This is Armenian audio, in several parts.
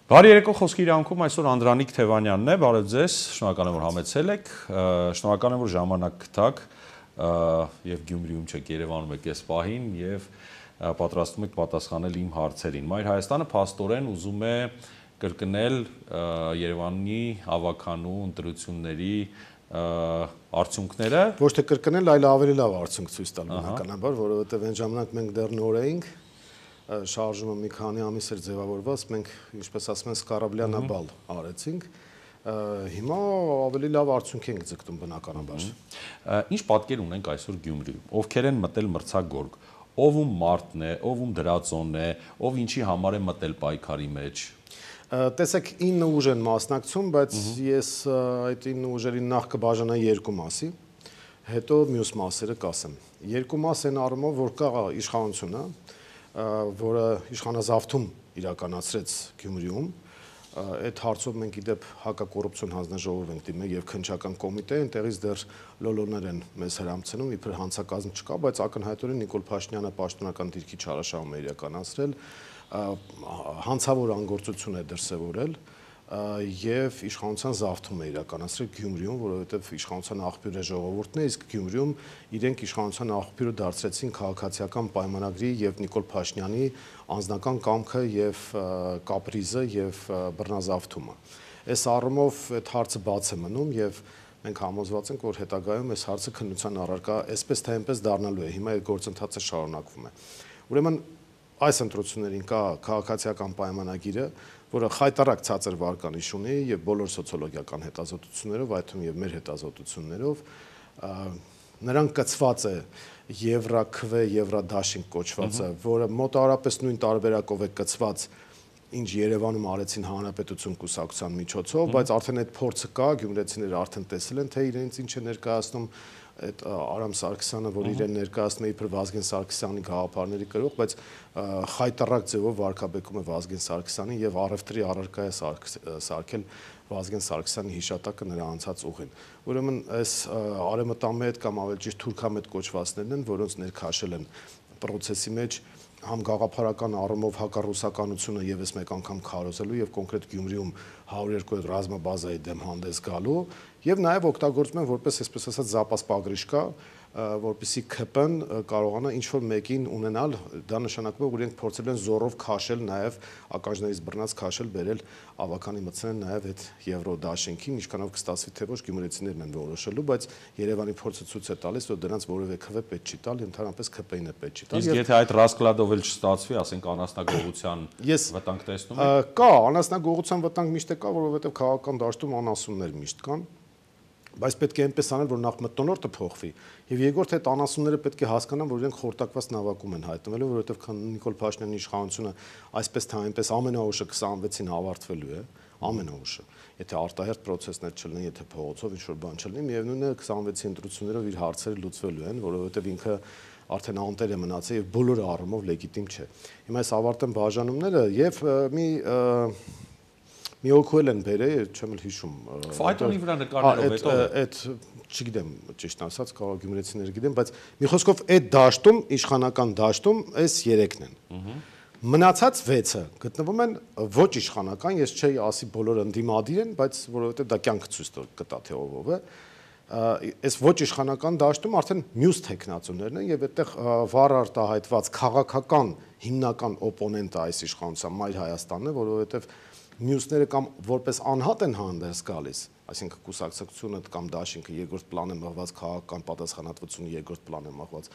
Բարի երեկո, խոսքի իրավունքում այսօր Անդրանիկ Թևանյանն է, բարև ձեզ, շնորհակալ եմ, որ համեցել եք, շնորհակալ եմ, որ ժամանակ գտաք եւ Գյումրիում չեք, Երևանում եք այս պահին եւ պատրաստվում եք պատասխանել իմ հարցերին։ Մայր Հայաստանը փաստորեն ուզում է կրկնել Երևանի հավաքանու ընտրությունների արդյունքները։ Ոչ թե կրկնել, այլ ավելի լավ արդյունք ցույց տալ բնականաբար, որովհետեւ այն ժամանակ մենք դեռ նոր էինք, շարժումը մի քանի ամիս էր ձևավորված, մենք ինչպես ասում են սկարաբլյանաբալ արեցինք, հիմա ավելի լավ արդյունք ենք ձգտում բնականաբար։ Ինչ պատկեր ունենք այսօր Գյումրիում, ովքեր են մտել մրցագորգ, ով ում մարտն է, ով ում դրածոնն է, ով ինչի համար է մտել պայքարի մեջ։ Տեսեք 9 ուժ են մասնակցում, բայց ես այդ 9 ուժերի նախ կբաժանայի երկու մասի, հետո մյուս մասերը կասեմ։ Երկու մաս են առումով, որ կա իշխանությունը, որը իշխանազավթում իրականացրեց Գյումրիում, այդ հարցով մենք իդեպ հակակոռուպցիոն հանձնաժողով ենք դիմել եւ քննչական կոմիտե, այնտեղից դեռ լոլոներ են մեզ հրամցնում, իբր հանցակազմ չկա, բայց ակնհայտորեն Նիկոլ Փաշինյանը պաշտոնական դիրքի չարաշահում է իրականացրել, հանցավոր անգործություն է դրսևորել եւ իշխանության զավթում է իրականացրել Գյումրիում, որովհետեւ իշխանության աղբյուրը ժողովուրդն է, իսկ Գյումրիում իրենք իշխանության աղբյուրը դարձրեցին քաղաքացիական պայմանագրի եւ Նիկոլ Փաշինյանի անձնական կամքը եւ կապրիզը եւ բռնազավթումը։ Այս առումով այդ հարցը բաց է մնում եւ մենք համոզված ենք, որ հետագայում այս հարցը քննության առարկա այսպես թե այնպես դառնալու է։ Հիմա այդ գործընթացը շարունակվում է։ Ուրեմն այս ընտրություններին կա քաղաքացիական պայմանագիրը, որը խայտառակ ցածր վարկանիշ ունի եւ բոլոր սոցիոլոգիական հետազոտություններով, այդ թվում եւ մեր հետազոտություններով, նրանք կցված է Եվրաքվ, Եվրադաշինք կոչվածը, որը մոտավորապես նույն տարբերակով է կցված, ինչ Երևանում արեցին Հանրապետություն կուսակցության միջոցով, բայց արդեն այդ փորձը կա, գյումրեցիները արդեն տեսել են, թե իրենց ինչ է ներկայացնում այդ Արամ Սարգսյանը, որ իրեն ներկայացնում է իբր Վազգեն Սարգսյանի գաղափարների կրող, բայց խայտառակ ձևով վարկաբեկում է Վազգեն Սարգսյանին եւ առևտրի առարկա է սարքել Վազգեն Սարգսյանի հիշատակը նրա անցած ուղին։ Ուրեմն այս արեմտամետ կամ ավելի ճիշտ թուրքամետ կոչվածներն են, որոնց ներքաշել են պրոցեսի մեջ համ գաղափարական առումով հակառուսականությունը եւս մեկ անգամ քարոզելու եւ կոնկրետ Գյումրիում 102 ռազմաբազայի դեմ հանդես գալու եւ նաեւ օգտագործում են որպես այսպես ասած զապաս պագրիշկա, որպեսզի ԿՊ-ն կարողանա ինչ-որ մեկին ունենալ, դա նշանակում է, որ իրենք փորձել են զորով քաշել նաեւ ականջներից բռնած քաշել բերել ավականի մտցնել նաեւ այդ Եվրոդաշինքին, ինչքանով կստացվի թե ոչ գյումրեցիներն են որոշելու, բայց Երևանի փորձը ցույց է տալիս, որ դրանց որևէ քվ պետք չի տալ, ընդհանրապես ԿՊ-ին է պետք չի տալ։ Իսկ եթե այդ ռասկլադով էլ չստացվի, ասենք անասնագողության վտանգ տեսնում եք։ Կա, անասնագողության վտանգ միշտ է կա, որովհետեւ քաղաքական դաշտում անասուններ միշտ կան, բայց պետք է այնպես անել, որ նախ մթնոլորտը փոխվի, եւ երկրորդ այդ անասունները պետք է հասկանան, որ իրենք խորտակված նավակում են հայտնվելու, որովհետեւ Նիկոլ Փաշինյանի իշխանությունը այսպես թե այնպես ամենաուշը 26-ին ավարտվելու է, ամենաուշը։ Եթե արտահերթ պրոցեսներ չլինեն, եթե փողոցով ինչ-որ բան չլինի, միևնույնն է 26-ի ընտրություններով իր հարցերը լուծվելու են, որովհետեւ ինքը արդեն անտեր է մնացել եւ բոլորը առումով լեգիտիմ չէ։ Հիմա այս ավարտեն բաժանումները եւ մի օգուել են բերել, չեմ էլ հիշում։ Ֆայտոնի վրա նկարներով հետո այդ չգիտեմ, ճիշտ ասած, կարող գյումրեցիները գիտեն, բայց մի խոսքով այդ դաշտում, իշխանական դաշտում այս 3-ն են։ Մնացած 6-ը գտնվում են ոչ իշխանական, ես չէի ասի բոլորը ընդդիմադիր են, բայց որովհետեւ դա կյանքը ցույց կտա թե ով է։ Այս ոչ իշխանական դաշտում արդեն մյուս տեխնացուներն են եւ այդտեղ վառ արտահայտված քաղաքական հիմնական օպոնենտը այս իշխանության Մայր Հայաստանն է, որովհետեւ մյուսները կամ որպես անհատ են հանդես գալիս, այսինքն կուսակցությունը կամ դաշինքը երկրորդ պլան է մղված, քաղաքական պատասխանատվությունը երկրորդ պլան է մղված,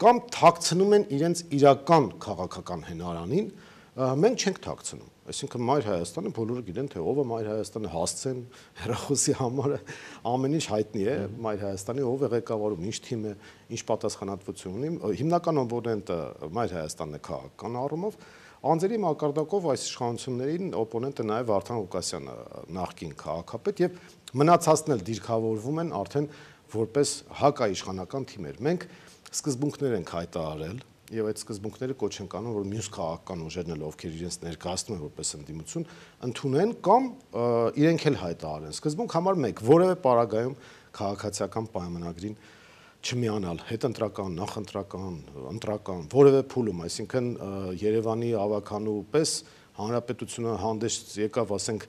կամ թաքցնում են իրենց իրական քաղաքական հնարանին, մենք չենք թաքցնում։ Այսինքն Մայր Հայաստանը բոլորը գիտեն, թե ով է Մայր Հայաստանը, հասցեն, հեռախոսի համարը, ամեն ինչ հայտնի է Մայր Հայաստանի, ով է ղեկավարում, ինչ թիմ է, ինչ պատասխանատվություն ունի։ Հիմնական օպոնենտը Մայր Հայաստանն է քաղաքական առումով, Անձերի մակարդակով այս իշխանություններին օպոնենտը նաև Վարդան Ղուկասյանը, նախկին քաղաքապետ, եւ մնացածն էլ դիրքավորվում են արդեն որպես հակաիշխանական թիմեր։ Մենք սկզբունքներ ենք հայտարարել եւ այդ սկզբունքները կոչ են կանում, որ մյուս քաղաքական ուժերն էլ ովքեր իրենց ներկայացնում են որպես ընդդիմություն, ընդունեն կամ իրենք էլ հայտարարեն։ Սկզբունք համար 1, որևէ պարագայում քաղաքացիական պայմանագրին չմիանալ հետընտրական, նախընտրական, ընտրական, որևէ փուլում, այսինքն Երևանի ավականու պես հանրապետությունը հանդես եկավ, ասենք,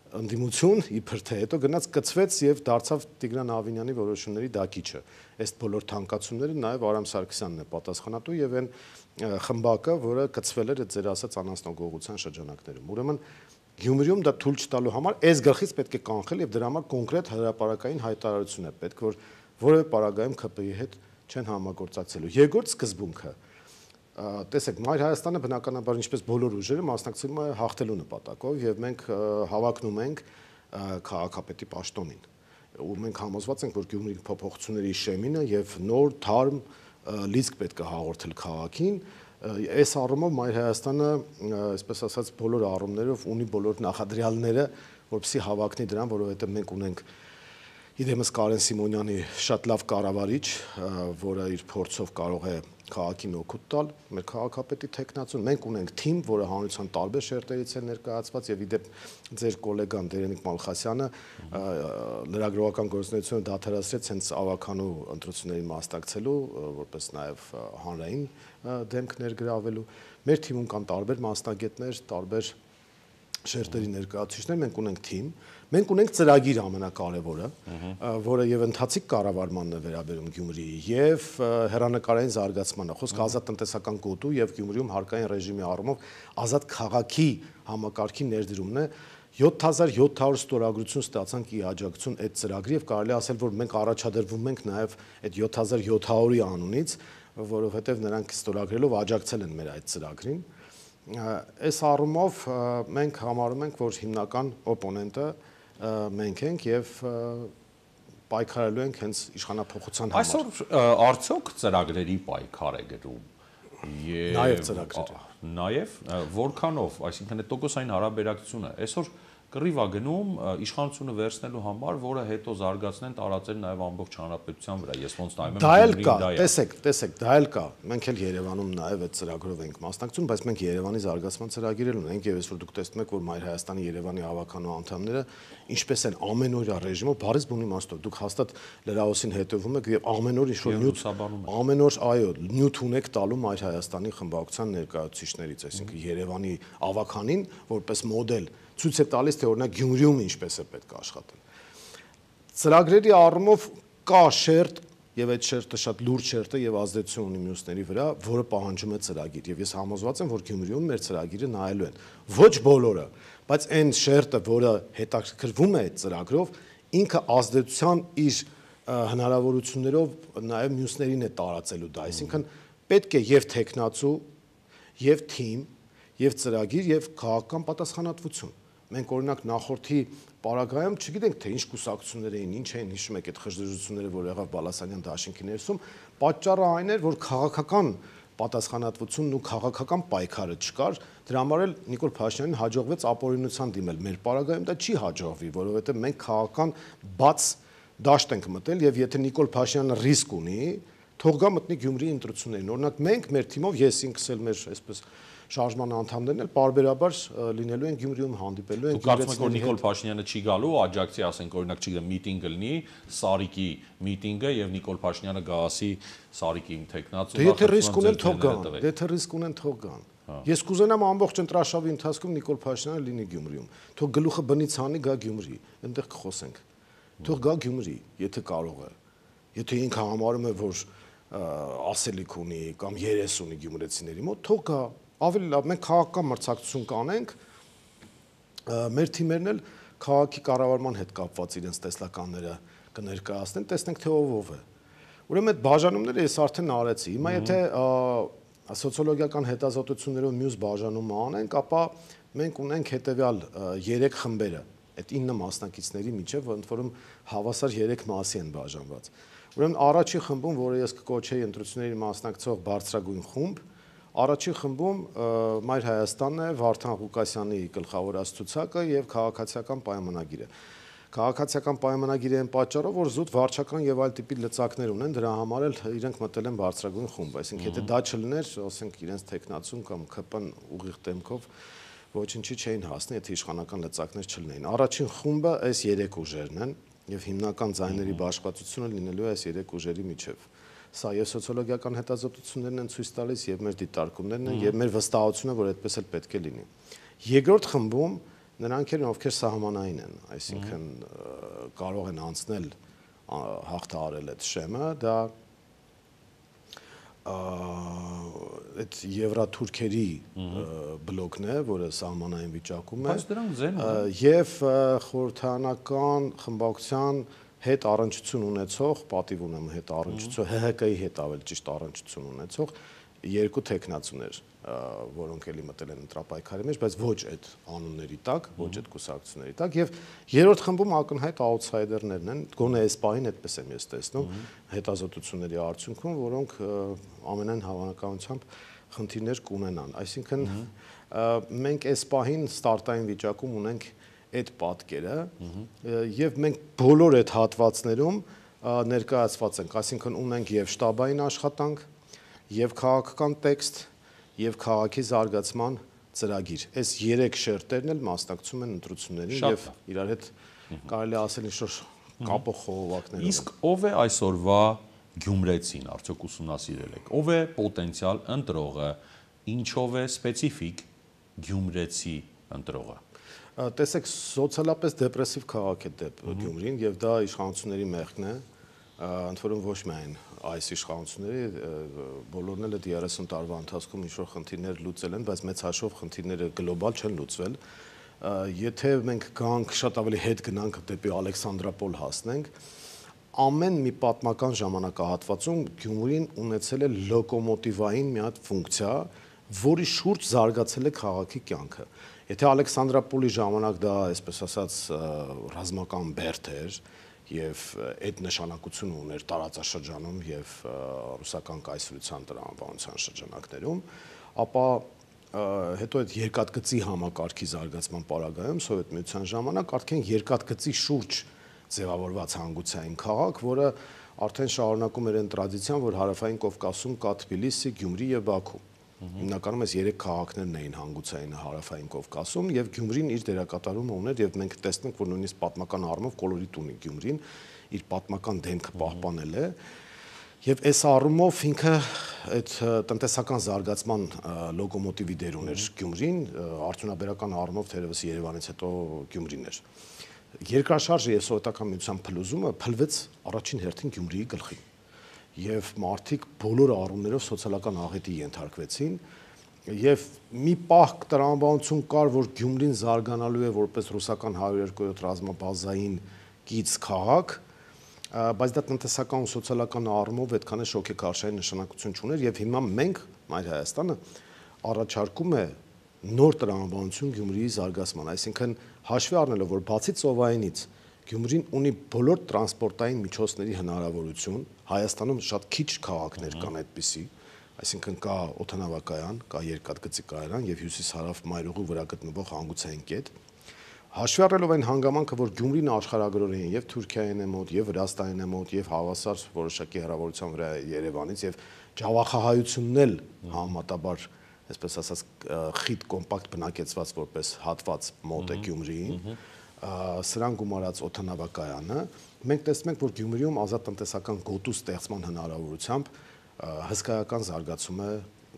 ընդդիմություն, իբր թե հետո գնաց կծվեց եւ դարձավ Տիգրան Ավինյանի որոշումների դակիչը։ Այս բոլոր թանկացումները նաեւ Արամ Սարգսյանն է պատասխանատու եւ այն խմբակը, որը կծվել էր այդ ձեր ասած անասնագողության շրջանակներում։ Ուրեմն Գյումրիում դա թույլ չտալու համար այս գլխից պետք է կանխել եւ դրա համար կոնկրետ հրապարակային հայտարարություն է պետք, որ որևէ պարագայում ԿՊ-ի հետ չեն համագործակցելու։ Երկրորդ սկզբունքը տեսեք, Մայր Հայաստանը բնականաբար ինչպես բոլոր ուժերը մասնակցում է հաղթելու նպատակով եւ մենք հավակնում ենք քաղաքապետի պաշտոնին։ Ու մենք համոզված ենք, որ Գյումրի փոփոխությունների շեմինը եւ նոր թարմ լիցք պետք է հաղորդել քաղաքին։ Այս առումով Մայր Հայաստանը, այսպես ասած, բոլոր առումներով ունի բոլոր նախադրյալները, որպեսզի հավակնի դրան, որովհետեւ մենք ունենք Իդեմս Կարեն Սիմոնյանի շատ լավ կառավարիչ, որը իր փորձով կարող է քաղաքին օգուտ տալ, մեր քաղաքապետի տեխնացուն։ Մենք ունենք թիմ, որը հանրության տարբեր շերտերից է ներկայացված եւ իդեպ ձեր գոլեգան Դերենիկ Մալխասյանը լրագրողական գործունեությունը դադարեցրեց հենց ավականու ընտրություններին մասնակցելու, որպես նաեւ հանրային դեմք ներգրավելու։ Մեր թիմում կան տարբեր մասնագետներ, տարբեր շերտերի ներկայացուցիչներ, մենք ունենք թիմ, մենք ունենք ծրագիր ամենակարևորը, որը եւ ընթացիկ կառավարմանն է վերաբերում Գյումրիի եւ հերանեկարային զարգացմանը, խոսքը ազատ տնտեսական գոտու եւ Գյումրիում հարկային ռեժիմի առումով ազատ քաղաքի համակարգի ներդրումն է։ 7700 ստորագրություն ստացանք ի աջակցություն այդ ծրագրի եւ կարելի ասել, որ մենք առաջադրվում ենք նաեւ այդ 7700-ի անունից, որովհետեւ նրանք ստորագրելով աջակցել են մեր այդ ծրագրին։ Այս առումով մենք համարում ենք, որ հիմնական օպոնենտը մենք ենք եւ պայքարելու ենք հենց իշխանափոխության համար։ Այսօր արդյոք ծրագրերի պայքար է գրում եւ նաեւ ծրագրերը։ Նաեւ որքանով, այսինքն այդ տոկոսային հարաբերակցությունը այսօր կռիվ է գնում իշխանությունը վերցնելու համար, որը հետո զարգացնեն, տարածել նաեւ ամբողջ հանրապետության վրա։ Ես ոնց նայում եմ դա էլ կա, տեսեք, դա էլ կա։ Մենք էլ Երևանում նաեւ այդ ծրագրով ենք մասնակցում, բայց մենք Երևանի զարգացման ծրագիրել ունենք եւ այսօր դուք տեսնում եք, որ Մայր Հայաստանի Երևանի հավաքանու անդամները ինչպես են ամենօրյա ռեժիմով, բառից բուն իմաստով, դուք հաստատ լրահոսին հետևում եք եւ ամեն օր ինչ-որ նյութ, ամեն օր, այո, նյութ ունեք տալու Մայր Հայաստանի խմբակցության ներկայացուցիչներից, այսինքն Երևանի ավականին որպես մոդել ցույց է տալիս, թե օրինակ Գյումրիում ինչպես է պետք աշխատել։ Ծրագրերի առումով կա շերտ եւ այդ շերտը շատ լուրջ շերտ է եւ ազդեցություն ունի մյուսների վրա, որը պահանջում է ծրագիր եւ ես համոզված եմ, որ Գյումրիում մեր ծրագիրը նայելու են։ Ոչ բոլորը, բայց այն շերտը, որը հետաքրքրվում է այդ ծրագրով, ինքը ազդեցության իր հնարավորություններով նաեւ մյուսներին է տարածելու դա, այսինքն պետք է եւ տեխնացու, եւ թիմ, եւ ծրագիր, եւ քաղաքական պատասխանատվություն։ Մենք օրինակ նախորդի պարագայում չգիտենք թե ինչ կուսակցություններ էին, ինչ էին, հիշում եք այդ խժդժությունները, որ եղավ Բալասանյան դաշինքի ներսում, պատճառը այն էր, որ քաղաքական պատասխանատվությունն ու քաղաքական պայքարը չկար, դրա համար էլ Նիկոլ Փաշինյանին հաջողվեց ապօրինության դիմել։ Մեր պարագայում դա չի հաջողվի, որովհետև մենք քաղաքական բաց դաշտ ենք մտել եւ եթե Նիկոլ Փաշինյանը ռիսկ ունի, թող գա մտնի Գյումրիի ընտրություններին։ Օրինակ մենք մեր թիմով, ես ինքս էլ մեր այսպես շարժման անդամներն էլ պարբերաբար լինելու են Գյումրիում, հանդիպելու են։ Դուք կարծում եք, որ Նիկոլ Փաշինյանը չի գալու, աջակցի, ասենք օրինակ չի գա միտինգը լինի, Սարիկի միտինգը եւ Նիկոլ Փաշինյանը գա ասի Սարիկի տեխնացու։ Եթե ռիսկ ունեն, թող գան։ Եթե ռիսկ ունեն, թող գան։ Ես կուզենամ ամբողջ ընտրաշավի ընթացքում Նիկոլ Փաշինյանը լինի Գյումրիում։ Թող գլուխը բնից հանի գա Գյումրի, այնտեղ կխոսենք։ Թող գա Գյումրի, եթե կարող է։ Եթե ինքը համարում է, որ ասելիք ունի կամ երես ունի գյումրեցիների մոտ, թող գա։ Ավելի լավ, մենք քաղաքական մրցակցություն կանենք, մեր թիմերն էլ քաղաքի կառավարման հետ կապված իրենց տեսլականները կներկայացնեն, տեսնենք թե ով է։ Ուրեմն այդ բաժանումները ես արդեն արեցի։ Հիմա եթե սոցիոլոգիական հետազոտություններով մյուս բաժանումը անենք, ապա մենք ունենք հետեւյալ 3 խմբերը, այդ 9 մասնակիցների միջև, ընդ որում հավասար 3 մասի են բաժանված։ Ուրեմն առաջի խմբում, որը ես կկոչեի ընտրությունների մասնակցող բարձրագույն խումբ, առաջին խմբում Մայր Հայաստանն է, Վարդան Ղուկասյանի գլխավորած ցուցակը եւ քաղաքացիական պայմանագիրը։ Քաղաքացիական պայմանագիրը այն պատճառով, որ զուտ վարչական եւ այլ տիպի լծակներ ունեն, դրա համար էլ իրենք մտել են բարձրագույն խումբ, այսինքն եթե դա չլիներ, ասենք իրենց տեխնացուն կամ ԿՊ-ն ուղիղ դեմքով ոչինչի չէին հասնի, եթե իշխանական լծակներ չլինեին։ Առաջին խումբը այս 3 ուժերն են եւ հիմնական ձայների բաշխվածությունը լինելու է այս 3 ուժերի միջև։ Սա եւ սոցիոլոգիական հետազոտություններն են ցույց տալիս եւ մեր դիտարկումներն են եւ մեր վստահությունը, որ այդպես էլ պետք է լինի։ Երկրորդ խմբում նրանք են, ովքեր սահմանային են, այսինքն կարող են անցնել հաղթահարել այդ շեմը, դա այդ եվրաթուրքերի բլոկն է, որը սահմանային վիճակում է, բայց դրանք ձեն եւ խորհրդարանական խմբակցության հետ առնչություն ունեցող, պատիվ ունեմ հետ առնչություն, ՀՀԿ-ի հետ ավելի ճիշտ առնչություն ունեցող երկու տեխնացուներ, որոնք էլի մտել են ընտրապայքարի մեջ, բայց ոչ այդ անունների տակ, ոչ այդ կուսակցությունների տակ եւ երրորդ խմբում ակնհայտ աութսայդերներն են, գոնե այս պահին այդպես եմ ես տեսնում, հետազոտությունների արդյունքում, որոնք ամենայն հավանականությամբ խնդիրներ կունենան, այսինքն մենք այս պահին ստարտային վիճակում ունենք այդ պատկերը եւ մենք բոլոր այդ հատվածներում ներկայացված ենք, այսինքն ունենք եւ շտաբային աշխատանք, եւ քաղաքական տեքստ, եւ քաղաքի զարգացման ծրագիր։ Այս 3 շերտերն էլ մասնակցում են ընտրություններին եւ իրար հետ կարելի ասել ինչ-որ կապող խողովակներով։ Իսկ ով է այսօրվա գյումրեցին, արդյոք ուսումնասիրել եք։ Ով է պոտենցիալ ընտրողը, ինչով է սպეციფიկ գյումրեցի ընտրողը։ Տեսեք, սոցիալապես դեպրեսիվ քաղաք է Գյումրին եւ դա իշխանությունների մեղքն է, ընդ որում ոչ միայն այս իշխանությունների, բոլորն էլ այդ 30 տարվա ընթացքում ինչ-որ խնդիրներ լուծել են, բայց մեծ հաշվով խնդիրները գլոբալ չեն լուծվել։ Եթե մենք գանք շատ ավելի հետ գնանք դեպի Ալեքսանդրապոլ հասնենք, ամեն մի պատմական ժամանակահատվածում Գյումրին ունեցել է լոկոմոտիվային մի հատ ֆունկցիա, որի շուրջ զարգացել է քաղաքի կյանքը։ Եթե Ալեքսանդրապոլի ժամանակ դա, այսպես ասած, ռազմական բերդ էր եւ այդ նշանակությունը ուներ տարածաշրջանում եւ ռուսական կայսրության տրամաբանության շրջանակներում, ապա հետո այդ երկաթգծի համակարգի զարգացման պարագայում Սովետ միության ժամանակ արդեն երկաթգծի շուրջ ձևավորված հանգուցային քաղաք, որը արդեն շարունակում էր այն տրադիցիան, որ հարավային Կովկասում կա Թբիլիսի, Գյումրի եւ Բաքու։ Հիմնականում այս 3 քաղաքներն էին հանգուցային հարավային Կովկասում եւ Գյումրին իր դերակատարումը ուներ եւ մենք տեսնենք, որ նույնիսկ պատմական առումով կոլորիտ ունի Գյումրին, իր պատմական դեմքը պահպանել է եւ այս առումով ինքը այդ տնտեսական զարգացման լոկոմոտիվի դեր ուներ Գյումրին, արդյունաբերական առումով թերևս Երևանից հետո Գյումրին էր։ Երկրաշարժը եւ սովետական միության փլուզումը փլվեց առաջին հերթին Գյումրիի գլխին։ Եվ մարդիկ բոլոր առումներով սոցիալական աղետի ենթարկվեցին եւ մի պահ տրամաբանություն կար, որ Գյումրին զարգանալու է որպես ռուսական 102-րդ ռազմաբազային կից քաղաք, բայց դա տնտեսական ու սոցիալական առումով այդքան է շոկեքարշային նշանակություն չուներ եւ հիմա մենք Մայր Հայաստանը առաջարկում է նոր տրամաբանություն Գյումրիի զարգացման, այսինքն հաշվի առնելով, որ բացի ծովայինից Գյումրին ունի բոլոր տրանսպորտային միջոցների հնարավորություն, Հայաստանում շատ քիչ քաղաքներ կան այդպիսի, այսինքն կա օդանավակայան, կա երկաթգծի կայարան եւ հյուսիս-հարավ մայրուղու վրա գտնվող հանգուցային կետ։ Հաշվի առնելով այն հանգամանքը, որ Գյումրին աշխարհագրորեն եւ Թուրքիային է մոտ, եւ Վրաստանին է մոտ, եւ հավասար որոշակի հեռավորության վրա Երևանից եւ ջավախահայությունն էլ համեմատաբար, այսպես ասած, խիտ կոմպակտ բնակեցված որպես հատված մոտ է Գյումրիին, սրան գումարած օդանավակայանը, մենք տեսնում ենք, որ Գյումրիում ազատ տնտեսական գոտու ստեղծման հնարավորությամբ հսկայական զարգացում է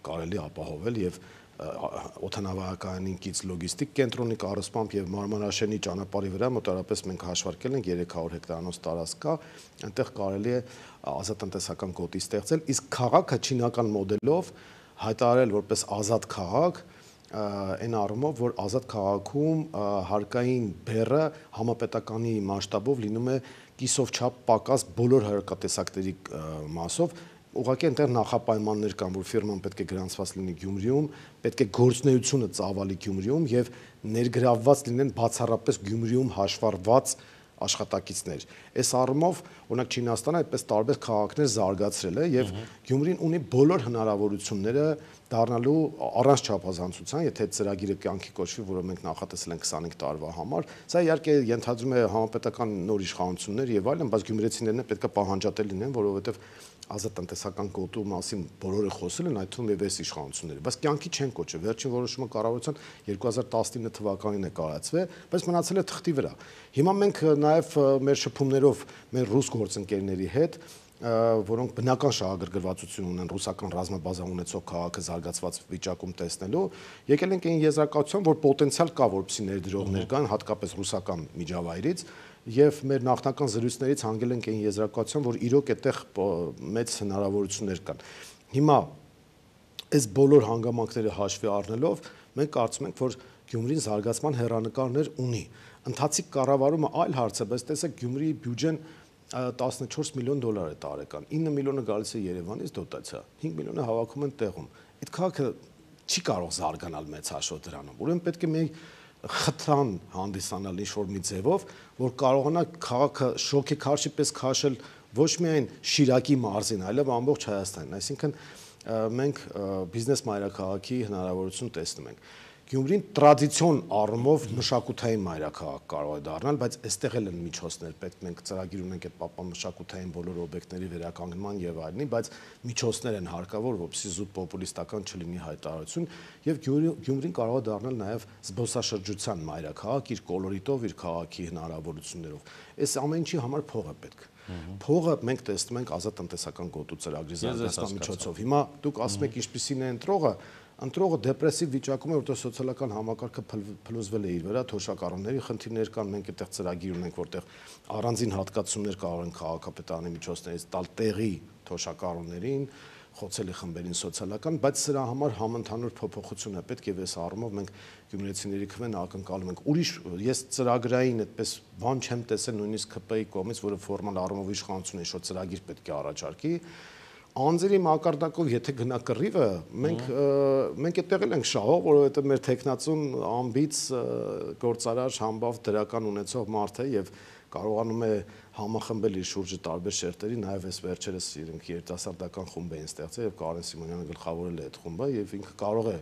կարելի ապահովել եւ օդանավակայանին կից լոգիստիկ կենտրոնի կառուցմամբ եւ Մարմարաշենի ճանապարհի վրա մոտարապես մենք հաշվարկել ենք 300 հեկտարանոց տարածք կա, այնտեղ կարելի է ազատ տնտեսական գոտի ստեղծել, իսկ քաղաքը չինական մոդելով հայտարարել որպես ազատ քաղաք, այն առումով, որ ազատ քաղաքում հարկային բեռը համապետականի մասշտաբով լինում է կիսով չափ պակաս բոլոր հարկատեսակների մասով, ուղղակի այնտեղ նախապայմաններ կան, որ ֆիրման պետք է գրանցված լինի Գյումրիում, պետք է գործունեությունը ծավալի Գյումրիում եւ ներգրավված լինեն բացառապես Գյումրիում հաշվառված աշխատակիցներ։ Այս առումով, օրինակ Չինաստանը այդպես տարբեր քաղաքներ զարգացրել է եւ Գյումրին ունի բոլոր հնարավորությունները դառնալու առանց չափազանցության, եթե այդ ծրագիրը կյանքի կոչվի, որը մենք նախատեսել ենք 25 տարվա համար, սա իհարկե ենթադրում է համապետական նոր իշխանություններ եւ այլն, բայց գյումրեցիներն պետք է պահանջատել լինեն, որովհետեւ ազատ տնտեսական գոտու մասին բոլորը խոսել են, այդ թվում եւ այս իշխանությունները, բայց կյանքի չեն կոչվել։ Վերջին որոշումը կառավարության 2019 թվականին է կայացվել, բայց մնացել է թղթի վրա։ Հիմա մենք նաեւ մեր շփումներով մեր ռուս գործընկերների հետ որոնք բնական շահագրգռվածություն ունեն ռուսական ռազմաբազա ունեցող քաղաքը զարգացված վիճակում տեսնելու, եկել ենք այն եզրակացության, որ պոտենցիալ կա, որպեսզի ներդրողներ կան, հատկապես ռուսական միջավայրից, եւ մեր նախնական զրույցներից հանգել ենք այն եզրակացության, որ իրոք այդտեղ մեծ հնարավորություններ կան։ Հիմա այս բոլոր հանգամանքները հաշվի առնելով, մենք կարծում ենք, որ Գյումրին զարգացման հեռանկարներ ունի։ Ընթացիկ կառավարումը այլ հարց է, բայց տեսեք Գյումրիի բյուջեն 14 միլիոն դոլար է տարեկան, 9 միլիոնը գալիս է Երևանից դոտացիա, 5 միլիոնը հավաքում են տեղում։ Այդ քաղաքը չի կարող զարգանալ մեծ հաշվով դրանում։ Ուրեմն պետք է մի խթան հանդիսանալ ինչ-որ մի ձևով, որ կարողանա քաղաքը շոգեքարշի պես քաշել ոչ միայն Շիրակի մարզին, այլև ամբողջ Հայաստանին։ Այսինքն մենք բիզնես մայրաքաղաքի հնարավորություն տեսնում ենք։ Գյումրին տրադիցիոն առումով մշակութային մայրաքաղաք կարող է դառնալ, բայց այստեղ էլ են միջոցներ պետք, մենք ծրագիր ունենք այդ պապամշակութային բոլոր օբյեկտների վերականգնման եւ այլնի, բայց միջոցներ են հարկավոր, որպեսզի զուտ պոպուլիստական չլինի հայտարարություն, եւ Գյումրին կարող է դառնալ նաեւ զբոսաշրջության մայրաքաղաք իր կոլորիտով, իր քաղաքի հնարավորություններով։ Այս ամեն ինչի համար փող է պետք։ Փողը մենք տեսնում ենք ազատ տնտեսական գոտու ծրագրի զարգացման միջոցով։ Հիմա դուք ասում եք ինչպիսին է ընտրողը դեպրեսիվ վիճակում է, որտեղ սոցիալական համակարգը փլուզվել է իր վրա, թոշակառուների խնդիրներ կան, մենք այդտեղ ծրագիր ունենք, որտեղ առանձին հատկացումներ կարող են քաղաքապետարանի միջոցներից տալ տեղի թոշակառուներին, խոցելի խմբերին սոցիալական, բայց սրա համար համընդհանուր փոփոխություն է պետք եւ այս առումով մենք գյումրեցիների քվեն ակնկալում ենք։ Ուրիշ ես ծրագրային այդպես բան չեմ տեսել նույնիսկ ԿՊ-ի կողմից, որը ֆորմալ առումով իշխանությունը ինչ-որ ծրագիր պետք է առաջարկի։ Անձերի մակարդակով եթե գնա կռիվը, մենք այդտեղ էլ ենք շահող, որովհետեւ մեր տեխնացուն ամբից գործարար համբավ դրական ունեցող մարդ է եւ կարողանում է համախմբել իր շուրջը տարբեր շերտերի, նաև այս վերջերս իրենք երիտասարդական խումբ էին ստեղծել եւ Կարեն Սիմոնյանը գլխավորել է այդ խումբը եւ ինքը կարող է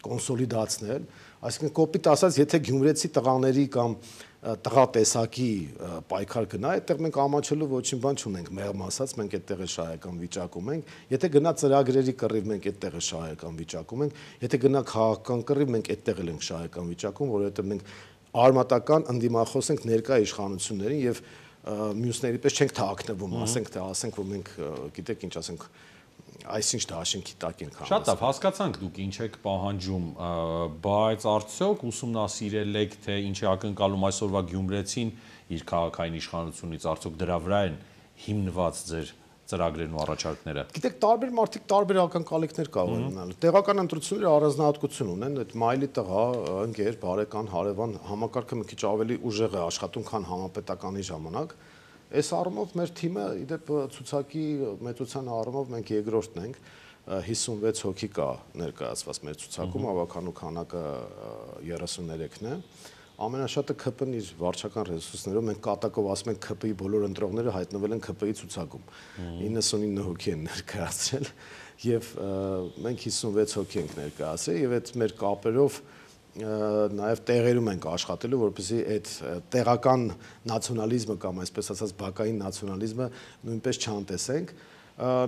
կոնսոլիդացնել, այսինքն կոպիտ ասած, եթե գյումրեցի տղաների կամ տղա տեսակի պայքար գնա, այդտեղ մենք ամաչելու ոչինչ բան չունենք, մեղմ ասած, մենք այդտեղ է շահեկան վիճակում ենք, եթե գնա ծրագրերի կռիվ, մենք այդտեղ է շահեկան վիճակում ենք, եթե գնա քաղաքական կռիվ, մենք այդտեղ էլ ենք շահեկան վիճակում, որովհետեւ մենք արմատական ընդդիմախոս ենք ներկա իշխանություններին եւ մյուսների պես չենք թաքնվում, ասենք որ մենք գիտեք ինչ ասենք, այսինչ դաշինքի տակ ենք համարում։ Շատ լավ, հասկացանք դուք ինչ եք պահանջում, բայց արդյոք ուսումնասիրել եք, թե ինչ է ակնկալում այսօրվա գյումրեցին իր քաղաքային իշխանությունից, արդյոք դրա վրա են հիմնված ձեր ծրագրերն ու առաջարկները։ Գիտեք, տարբեր մարդիկ տարբեր ակնկալիքներ կարող են ունենալ։ Տեղական ընտրությունները առանձնահատկություն ունեն, այդ մայլի տղա, ընկեր, բարեկան, հարևան համակարգը մի քիչ ավելի ուժեղ է աշխատում, քան համապետականի ժամանակ։ Այս առումով մեր թիմը, իդեպ ցուցակի մեծության առումով մենք երկրորդն ենք, 56 հոգի կա ներկայացված մեր ցուցակում, ավականու քանակը 33-ն է։ Ամենաշատը ԿՊ-ն իր վարչական ռեսուրսներով, մենք կատակով ասում ենք ԿՊ-ի բոլոր ընտրողները հայտնվել են ԿՊ-ի ցուցակում, 99 հոգի են ներկայացրել եւ մենք 56 հոգի ենք ներկայացրել եւ այդ մեր կապերով նաև տեղերում ենք աշխատելու, որպեսզի այդ տեղական նացիոնալիզմը կամ այսպես ասած բակային նացիոնալիզմը նույնպես չանտեսենք։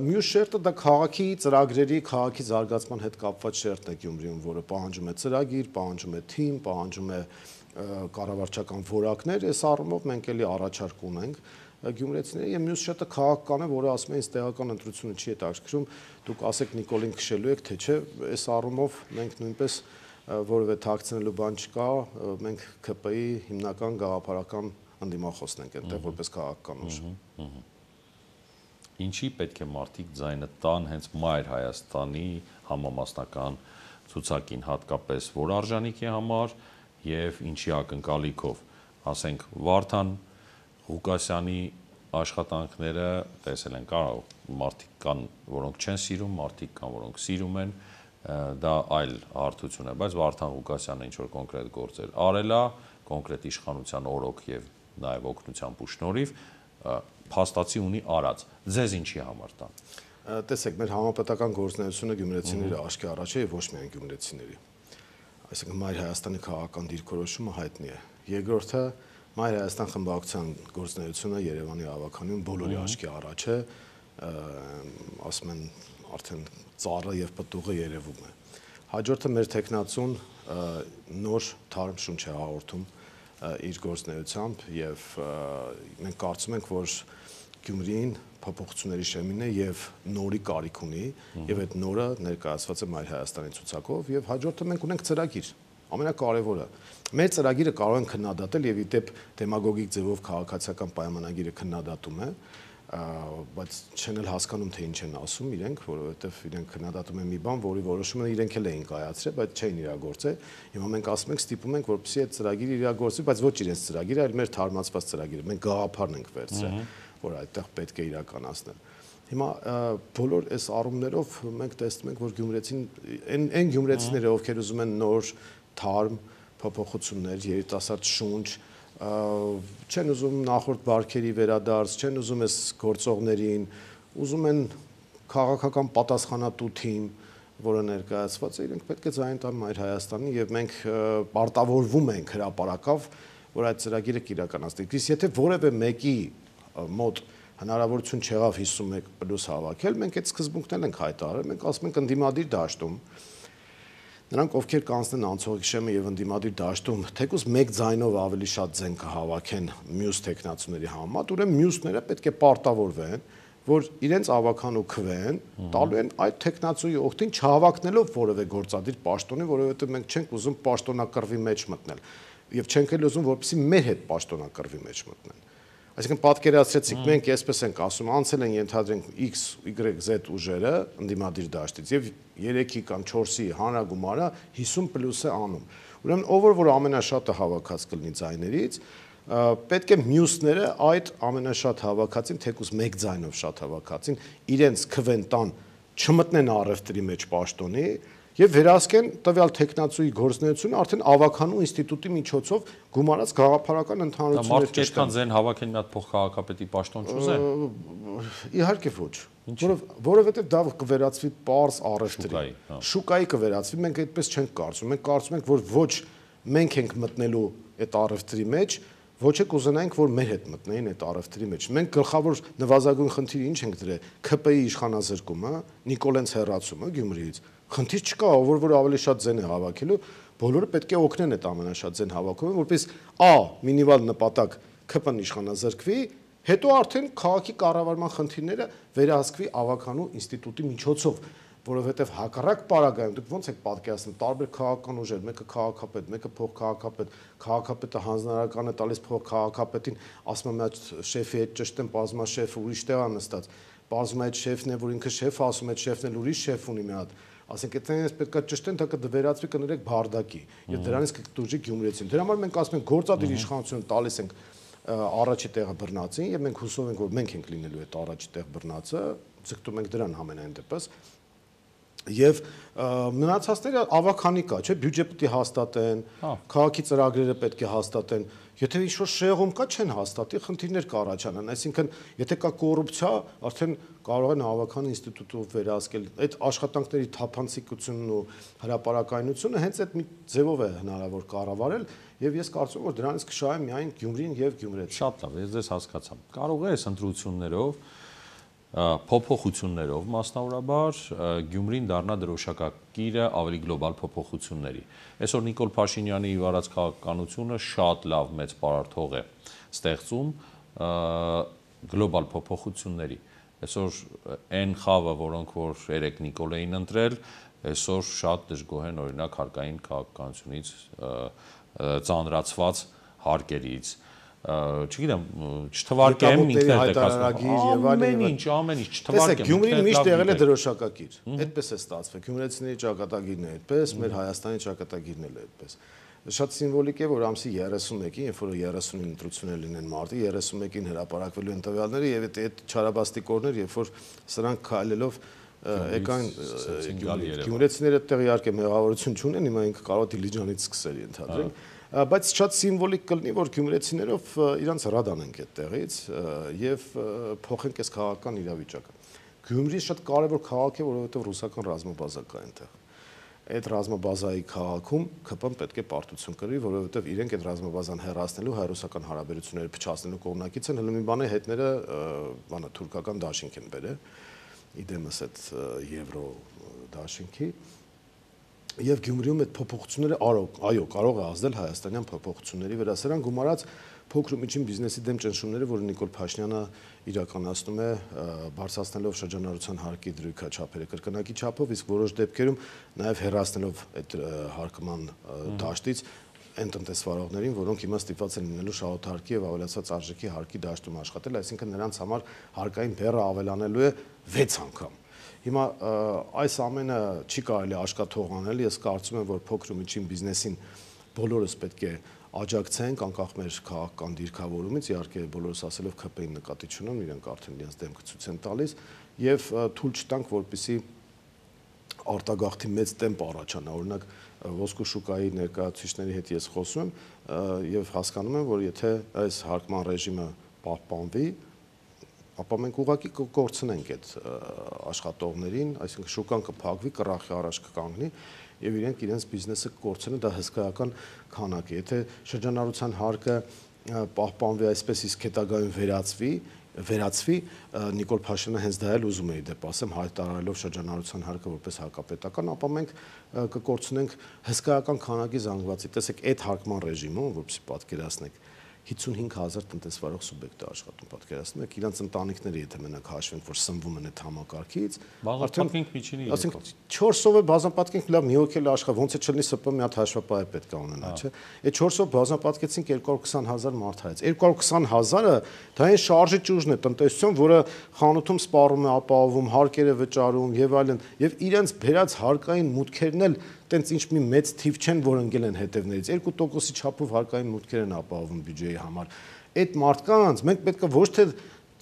Մյուս շերտը դա քաղաքի ծրագրերի, քաղաքի զարգացման հետ կապված շերտն է Գյումրիում, որը պահանջում է ծրագիր, պահանջում է թիմ, պահանջում է կառավարչական որակներ, այս առումով մենք էլի առաջարկ ունենք գյումրեցիների եւ մյուս շերտը քաղաքական է, որը ասում է ինձ տեղական ընտրությունը չի հետաքրքրում, դուք ասեք Նիկոլին քշելու եք, թե չէ, այս առումով մենք նույնպես որևէ թաքցնելու բան չկա, մենք ԿՊ-ի հիմնական գաղափարական ընդդիմախոսն ենք այնտեղ որպես քաղաքական ուժ։ Ինչի պետք է մարդիկ ձայնը տան հենց մայր Հայաստանի համամասնական ցուցակին, հատկապես որ արժանիքի համար եւ ինչի ակնկալիքով, ասենք Վարդան Ղուկասյանի աշխատանքները տեսել են, կարող մարդիկ կան, որոնք չեն սիրում, մարդիկ կան, որոնք սիրում են, դա այլ հարթություն է, բայց Վարդան Ղուկասյանը ինչ-որ կոնկրետ գործեր արել է, կոնկրետ իշխանության օրոք եւ նաեւ օգնությամբ ու շնորհիվ փաստացի ունի արած, ձեզ ինչի համար տան։ Տեսեք, մեր համապետական գործունեությունը գյումրեցիների աչքի առաջ է եւ ոչ միայն գյումրեցիների։ Այսինքն Մայր Հայաստանի քաղաքական դիրքորոշումը հայտնի է։ Երկրորդը Մայր Հայաստան խմբակցության գործունեությունը Երևանի ավականին բոլորի աչքի առաջ է, ասում են արդեն ծառը եւ պտուղը երևում է։ Հաջորդը մեր տեխնացուն նոր թարմ շունչ է հաղորդում իր գործունեությամբ եւ մենք կարծում ենք, որ Գյումրին փոփոխությունների շեմին է եւ նորի կարիք ունի եւ այդ նորը ներկայացված է Մայր Հայաստանի ցուցակով եւ հաջորդը մենք ունենք ծրագիր ամենակարևորը մեր ծրագիրը կարող են քննադատել եւ իդեպ դեմագոգիկ ձևով քաղաքացիական պայմանագիրը քննադատում է բայց չեն էլ հասկանում թե ինչ են ասում իրենք որովհետեւ իրենք քննադատում են մի բան որի որոշումը իրենք էլ էին կայացրել բայց չէին իրագործել հիմա մենք ասում ենք ստիպում ենք որպեսզի այդ ծրագիրը իրագործվի բայց ոչ իրենց ծրագիրը այլ մեր թարմացված ծրագիրը մենք գաղափարն ենք վերցրել որ այդտեղ պետք է իրականացնել հիմա բոլոր այս առումներով մենք տեսնում ենք որ գյումրեցին այն գյումրեցիները ովքեր ուզում են նոր թարմ փոփոխություններ երիտասարդ շունչ չեն ուզում նախորդ բարքերի վերադարձ, չեն ուզում այս գործողներին, ուզում են քաղաքական պատասխանատու թիմ, որը ներկայացված է, իրենք պետք է ձայն տան Մայր Հայաստանին եւ մենք պարտավորվում ենք հրապարակավ, որ այդ ծրագիրը կիրականացնենք։ Իսկ եթե որևէ մեկի մոտ հնարավորություն չեղավ 51+ հավաքել, մենք այդ սկզբունքներն ենք հայտարարել, մենք ասում ենք ընդդիմադիր դաշտում նրանք ովքեր կանցնեն անցողիկ շեմը եւ ընդդիմադիր դաշտում թեկուզ մեկ ձայնով ավելի շատ ձեն կհավաքեն մյուս տեխնացուների համեմատ ուրեմն մյուսները պետք է պարտավորվեն որ իրենց ավականու քվեն տալու են այդ տեխնացուի օգտին չհավաքնելով որևէ գործադիր պաշտոնի որովհետեւ մենք չենք ուզում պաշտոնակռվի մեջ մտնել եւ չենք էլ ուզում որպեսզի մեր հետ պաշտոնակռվի մեջ մտնեն այսինքն պատկերացրեցիք մենք այսպես ենք ասում անցել են ենթադրենք x y z ուժերը ընդդիմադիր դաշտից եւ 3-ի կամ 4-ի հանրագումարը 50+ է անում ուրեմն ով որ ամենաշատը հավաքած կլինի ձայներից պետք է մյուսները այդ ամենաշատ հավաքածին թեկուզ մեկ ձայնով շատ հավաքածին իրենց քվեն տան չմտնեն առևտրի մեջ պաշտոնի եւ վերահսկեն տվյալ տեխնացուի գործունեությունը արդեն ավականու ինստիտուտի միջոցով գումարած գաղափարական ընդհանրություններ ճշտեն։ Մարդիկ ձեն հավաքեն մի հատ փոխքաղաքապետի պաշտոն չուզեն։ Իհարկե ոչ։ Որովհետեւ դա կվերածվի պարզ առևտրի։ Շուկայի կվերածվի, մենք այդպես չենք կարծում։ Մենք կարծում ենք, որ ոչ մենք ենք մտնելու այդ առևտրի մեջ, ոչ է կուզենայինք, որ մեր հետ մտնեին այդ առևտրի մեջ։ Մենք գլխավոր նվազագույն խնդիրը ինչ ենք դրել՝ ՔՊ-ի իշխանազրկումը, Նիկոլենց հեռացումը Գյումրիից։ Խնդիր չկա, որ ավելի շատ ձեն է հավաքելու, բոլորը պետք է օգնեն այդ ամենաշատ ձեն հավաքումը, որպես մինիմալ նպատակ ՔՊ-ն իշխանազրկվի, հետո արդեն քաղաքի կառավարման խնդիրները վերահսկվի ավականու ինստիտուտի միջոցով, որովհետև հակառակ պարագայում դուք ոնց եք պատկերացնում տարբեր քաղաքական ուժեր, մեկը քաղաքապետ, մեկը փոխքաղաքապետ, քաղաքապետը հանձնարարական է տալիս փոխքաղաքապետին, ասում է այդ շեֆի հետ ճշտեն, բազմա շեֆը ուրիշ տեղ է նստած, բազմա այդ շեֆն է, որ ինքը շեֆ ասում է, այդ շեֆն էլ ուրիշ շեֆ ունի մի հատ, ասենք այդտեղից պետք է ճշտեն, դա կվերածվի կներեք բարդակի, եւ դրանից կտուժի գյումրեցին։ Դրա համար մենք ասում ենք գործադիր իշխանություն տալիս ենք առաջի տեղը բռնածին եւ մենք հուսով ենք որ մենք ենք լինելու այդ առաջի տեղ բռնածը, ձգտում ենք դրան համենայն դեպս եւ մնացածները ավականի կա, չէ՞, բյուջե պետք է հաստատեն, քաղաքի ծրագրերը պետք է հաստատեն։ Եթե ինչ-որ շեղում կա, չեն հաստատի, խնդիրներ կառաջանան, այսինքն եթե կա կոռուպցիա, արդեն կարող են ավական ինստիտուտով վերահսկել։ Այդ աշխատանքների թափանցիկությունն ու հրապարակայնությունը հենց այդ մի ձևով է հնարավոր կառավարել եւ ես կարծում եմ որ դրանից կշահեն միայն Գյումրին եւ գյումրեցին։ Շատ լավ, ես ձեզ հասկացա։ Կարող է այս ընտրություններով փոփոխություններով մասնավորաբար Գյումրին դառնա դրոշակակիրը ավելի գլոբալ փոփոխությունների։ Այսօր Նիկոլ Փաշինյանի վարած քաղաքականությունը շատ լավ մեծ պարարթող է ստեղծում գլոբալ փոփոխությունների։ Այսօր այն խավը, որոնք որ երեք Նիկոլ էին ընտրել, այսօր շատ դժգոհ են օրինակ հարկային քաղաքականությունից ծանրացված հարկերից չգիտեմ, չթվարկեմ ինքներ տեկացնում։ Ամեն ինչ չթվարկեմ։ Տեսեք, Գյումրին միշտ եղել է դրոշակակիր։ Այդպես է ստացվել։ Գյումրեցիների ճակատագիրն է այդպես, մեր Հայաստանի ճակատագիրն էլ է այդպես։ Շատ սիմվոլիկ է, որ ամսի 31-ին, երբ որ 30-ին ընտրություններ լինեն մարտի, 31-ին հրապարակվելու են տվյալները եւ այդ չարաբաստիկ օրներ, երբ որ սրանք քայլելով եկան գյումրեցիները այդտեղ իհարկե մեղավորություն չունեն, հիմա ինքը կարող է դիլիջանից սկսել ենթադրենք, բայց շատ սիմվոլիկ կլինի, որ գյումրեցիներով իրանց ռադան ենք այդտեղից եւ փոխենք այս քաղաքական իրավիճակը։ Գյումրին շատ կարևոր քաղաք է, որովհետեւ ռուսական ռազմաբազա կա այնտեղ։ Այդ ռազմաբազայի քաղաքում ԿՊ-ն պետք է պարտություն կրի, որովհետև իրենք այդ ռազմաբազան հեռացնելու հայ-ռուսական հարաբերությունները փչացնելու կողմնակից են, հələ մի բան է հետները բանը թուրքական դաշինք են բերել, իդեմս այդ եվրո դաշինքի, եւ Գյումրիում այդ փոփոխությունները այո, կարող է ազդել հայաստանյան փոփոխությունների վրա, սրանք գումարած փոքր ու միջին բիզնեսի դեմ ճնշումները, որը Նիկոլ Փաշինյանը իրականացնում է, բարձրացնելով շրջանառության հարկի դրույքա չափերը կրկնակի չափով, իսկ որոշ դեպքերում նաև հեռացնելով այդ հարկման դաշտից այն տնտեսվարողներին, որոնք հիմա ստիպված են լինելու շահութարկի եւ ավելացած արժեքի հարկի դաշտում աշխատել, այսինքն նրանց համար հարկային բեռը ավելանելու է 6 անգամ։ Հիմա այս ամենը չի կարելի աշխատող անել, ես կարծում եմ, որ փոքր ու միջին բիզնեսին բոլորս պետք է աջակցենք, անկախ մեր քաղաքական դիրքավորումից, իհարկե բոլորս ասելով ՔՊ-ին նկատի չունեմ, իրենք արդեն իրենց դեմքը ցույց են տալիս, եւ թույլ չտանք, որպեսզի արտագաղթի մեծ տեմպ առաջանա, օրինակ ոսկու շուկայի ներկայացուցիչների հետ ես խոսում եմ եւ հասկանում եմ, որ եթե այս հարկման ռեժիմը պահպանվի, ապա մենք ուղղակի կկորցնենք այդ աշխատողներին, այսինքն շուկան կփակվի, կռախի առաջ կկանգնի եւ իրենք իրենց բիզնեսը կկորցնեն, դա հսկայական քանակ է։ Եթե շրջանառության հարկը պահպանվի այսպես, իսկ հետագայում վերացվի, Նիկոլ Փաշինյանը հենց դա էլ ուզում է դեպ ասեմ, հայտարարելով շրջանառության հարկը որպես հարկապետական, ապա մենք կկորցնենք հսկայական քանակի զանգվածի։ Տեսեք, այդ հարկման ռեժիմում, որպեսզի պատկերացնեք, 55,000 տնտեսվարող սուբյեկտ է աշխատում, պատկերացնում եք, իրանց ընտանիքները, եթե մենակ հաշվենք, որ սնվում են այդ համակարգից, բազմապատկենք միջինի, ասենք 400-ով բազմապատկենք, լավ, մի հոգի աշխատ, ոնց է չլինի ՍՊ մի հատ հաշվապահ պետք է ունենա, չէ՞։ Այդ 400-ով բազմապատկեցինք 220,000 մարդ հայց։ 220,000-ը դա այն շարժիչ ուժն է տնտեսություն, որը խանութում սպառում է, ապահովում, հարկեր է վճարում եւ այլն, եւ իրենց բերած հարկային մուտքերն էլ տենց ինչ մի մեծ թիվ չեն, որ ընկել են հետևներից 2%-ի չափով հարկային մուտքեր են ապահովում բյուջեի համար։ Այդ մարդկանց մենք պետք է ոչ թե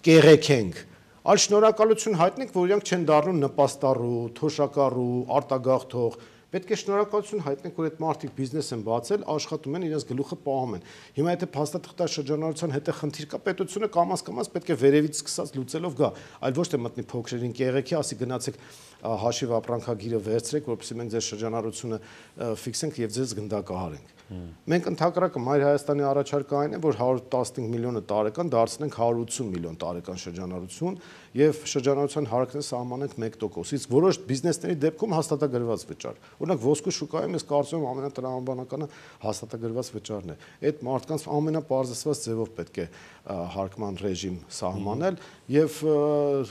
կեղեքենք, այլ շնորհակալություն հայտնենք, որ իրանք չեն դառնում նպաստառու, թոշակառու, արտագաղթող։ Պետք է շնորհակալություն հայտնենք, որ այդ մարդիկ բիզնես են բացել, աշխատում են, իրենց գլուխը պահում են։ Հիմա եթե փաստաթղթա շրջանառության հետ է խնդիր կա, պետությունը կամաց պետք է վերևից սկսած լուծելով գա, այլ ոչ թե մտնի փոքրերին կեղեքի, ասի գնացեք հաշիվ ապրանքագիրը վերցրեք, որպեսզի մենք ձեր շրջանառությունը ֆիքսենք եւ ձեզ գնդակահարենք։ Մենք ընդհակառակը Մայր Հայաստանի առաջարկը այն է, որ 115 միլիոնը տարեկան դարձնենք 180 միլիոն տարեկան շրջանառություն եւ շրջանառության հարկը սահմանենք 1%, իսկ որոշ բիզնեսների դեպքում հաստատագրված վճար։ Օրինակ ոսկու շուկայում ես կարծում եմ ամենատրամաբանականը հաստատագրված վճարն է։ Այդ մարդկանց ամենապարզեցված ձևով պետք է հարկման ռեժիմ սահմանել եւ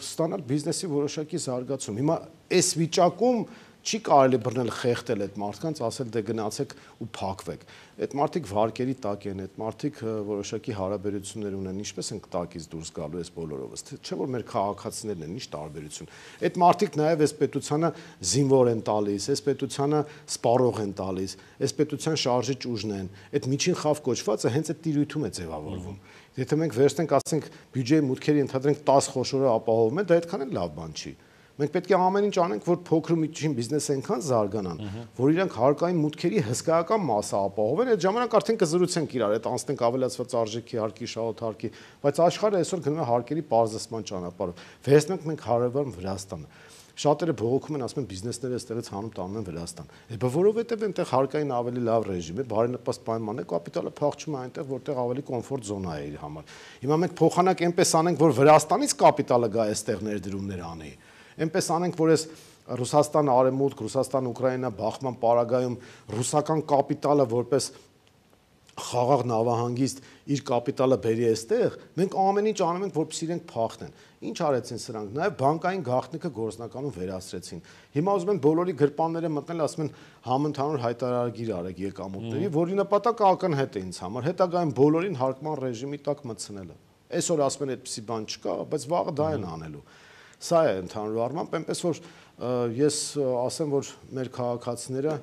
ստանալ բիզնեսի որոշակի զարգացում։ Հիմա այս վիճակում չի կարելի բռնել խեղդել այդ մարդկանց, ասել դե գնացեք ու փակվեք։ Այդ մարդիկ վարկերի տակ են, այդ մարդիկ որոշակի հարաբերություններ ունեն, ինչպես են տակից դուրս գալու այս բոլորովս, չէ՞ որ մեր քաղաքացիներն են, ինչ տարբերություն։ Այդ մարդիկ նաև այս պետությանը զինվոր են տալիս, այս պետությանը սպառող են տալիս, այս պետության շարժիչ ուժն են։ Այդ միջին խավ կոչվածը հենց այդ տիրույթում է ձևավորվում։ Եթե մենք վերցնենք, ասենք, բյուջեի մուտքերի ընդհանրենք 10 խոշորը ապահովում է, դա այդքան էլ լավ բան չի։ Մենք պետք է ամեն ինչ անենք, որ փոքր ու միջին բիզնեսը այնքան զարգանան, որ իրանք հարկային մուտքերի հսկայական մասը ապահովեն, այդ ժամանակ արդեն կզրուցենք իրար, այդ անցնենք ավելացված արժեքի հարկի, շահութարկի, բայց աշխարհը այսօր գնում է հարկերի պարզեցման ճանապարհով։ Վերցնենք մենք հարևան Վրաստանը։ Շատերը բողոքում են, ասում են բիզնեսները այստեղից հանում տանում են Վրաստան։ Բայց որովհետև այնտեղ հարկային ավելի լավ ռեժիմ է, բարենպաստ պայման է, կապիտալը փախչում է այնտեղ, որտեղ ավելի կոմֆորտ զոնա է իր համար։ Հիմա մենք փոխանակ այնպես անենք, որ Վրաստանից կապիտալը գա այստեղ ներդրումներ անի։ Այնպես անենք, որ այս Ռուսաստան արևմուտք, Ռուսաստան Ուկրաինա բախման պարագայում ռուսական կապիտալը որպես խաղաղ նավահանգիստ իր կապիտալը բերի այստեղ, մենք ամեն ինչ անում ենք, որպեսզի իրենք փախնեն։ Ինչ արեցին սրանք, նաև բանկային գաղտնիքը գործնականում վերացրեցին։ Հիմա ուզում են բոլորի գրպանները մտնել, ասում են համընդհանուր հայտարարագիր արեք եկամուտների, որի նպատակը ակնհայտ է ինձ համար, հետագայում բոլորին հարկման ռեժիմի տակ մտցնելը։ Այսօր ասում են այդպիսի բան չկա, բայց վաղը դա են անելու։ Սա է ընդհանուր առմամբ, այնպես որ ես ասեմ, որ մեր քաղաքացիները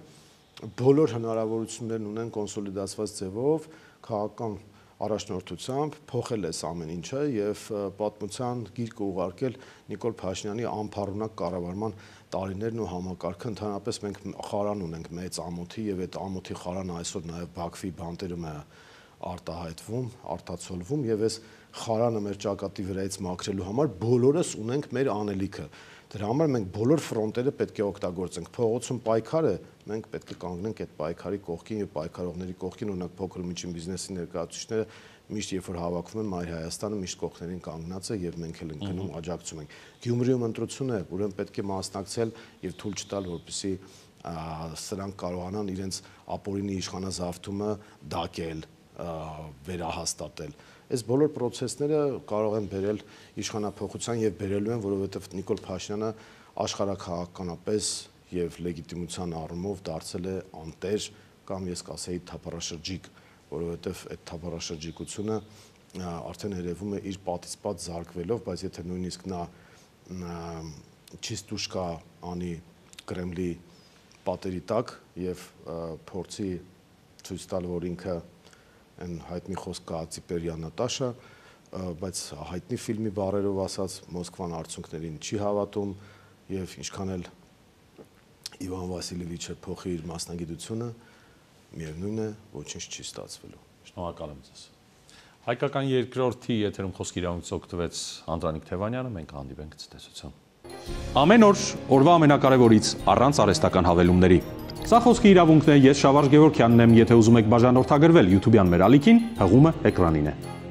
բոլոր հնարավորություններն ունեն կոնսոլիդացված ձևով, քաղաքական առաջնորդությամբ փոխել այս ամեն ինչը եւ պատմության գիրկը ուղարկել Նիկոլ Փաշինյանի անփառունակ կառավարման տարիներն ու համակարգը։ Ընդհանրապես մենք խարան ունենք մեծ ամոթի եւ այդ ամոթի խարանը այսօր նաեւ Բաքվի բանտերում է արտահայտվում, արտացոլվում եւ այս խարանը մեր ճակատի վրայից մաքրելու համար բոլորս ունենք մեր անելիքը։ Դրա համար մենք բոլոր ֆրոնտերը պետք է օգտագործենք։ Փողոցում պայքարը, մենք պետք է կանգնենք այդ պայքարի կողքին եւ պայքարողների կողքին, օրինակ փոքր ու միջին բիզնեսի ներկայացուցիչները միշտ երբ որ հավաքում են Մայր Հայաստանը, միշտ կողքներին կանգնած է եւ մենք էլ ընկնում աջակցում ենք։ Գյումրիում ընտրություն է, ուրեմն պետք է մասնակցել եւ թույլ չտալ, որպեսզի սրանք կարողանան իրենց ապօրինի իշխանազավթումը դակել, վերահաստատել։ Այս բոլոր process-ները կարող են բերել իշխանափոխության եւ բերելու են, որովհետեւ Նիկոլ Փաշինյանը աշխարհաքաղաքականապես եւ լեգիտիմության առումով դարձել է անտեր կամ ես կասեի թափառաշրջիկ, որովհետեւ այդ թափառաշրջիկությունը արդեն երևում է իր պատից պատ զարգվելով, բայց եթե նույնիսկ նա չիստուշկա անի Կրեմլի պատերի տակ եւ փորձի ցույց տալ, որ ինքը այն հայտնի խոսքը Ածիպերյան Նատաշա, բայց հայտնի ֆիլմի բառերով ասած Մոսկվան արդյունքներին չի հավատում եւ ինչքան էլ Իվան Վասիլևիչը փոխի իր մասնագիտությունը, միևնույն է, ոչինչ չի ստացվելու։ Շնորհակալ եմ ձեզ։ Հայկական երկրորդի եթերում խոսքի իրավունքից օգտվեց Անդրանիկ Թևանյանը, մենք հանդիպենք ցտեսություն։ Ամեն օր օրվա ամենակարևորից առանց արհեստական հավելումների։ Սա խոսքի իրավունքն է, ես Շավարժ Գևորգյանն եմ, եթե ուզում եք բաժանորդագրվել YouTube-յան մեր ալիքին, հղումը էկրանին է։